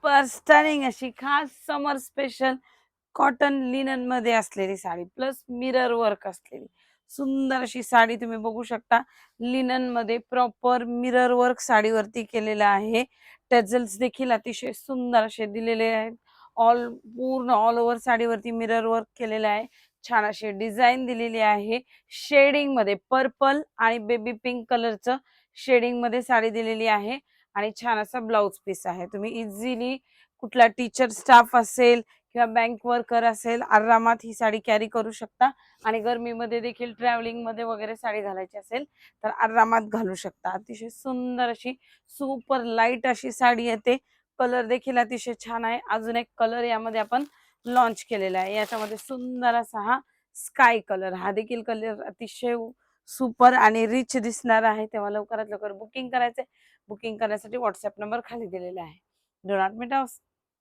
Super stunning अशी खास समर special cotton linen मध्ये असलेली साडी प्लस मिरर वर्क असलेली सुंदर अशी साडी तुम्ही बघू शकता. लिनन मध्ये प्रॉपर मिरर वर्क साडीवरती केलेलं आहे. टेझल्स देखील अतिशय सुंदर असे दिलेले आहेत. पूर्ण ऑल ओव्हर साडीवरती मिरर वर्क केलेलं आहे. छान अशी डिझाईन दिलेली आहे. शेडिंग मध्ये पर्पल आणि बेबी पिंक कलरचं शेडिंग मध्ये साडी दिलेली आहे आणि छान असा ब्लाउज पीस आहे. तुम्ही इझिली कुठला टीचर स्टाफ असेल किंवा बँक वर्कर असेल आरामात ही साडी कॅरी करू शकता आणि गरमीमध्ये देखील ट्रॅव्हलिंग मध्ये वगैरे साडी घालायची असेल तर आरामात घालू शकता. अतिशय सुंदर अशी सुपर लाईट अशी साडी येते. कलर देखील अतिशय छान आहे. अजून एक कलर यामध्ये आपण लॉन्च केलेला आहे. याच्यामध्ये सुंदर असा हा स्काय कलर, हा देखील कलर अतिशय सुपर आणि रिच दिसणार आहे. तेव्हा लवकरात लवकर बुकिंग करायचंय. बुकिंग करण्यासाठी व्हॉट्सअप नंबर खाली दिलेला आहे. Do not miss out.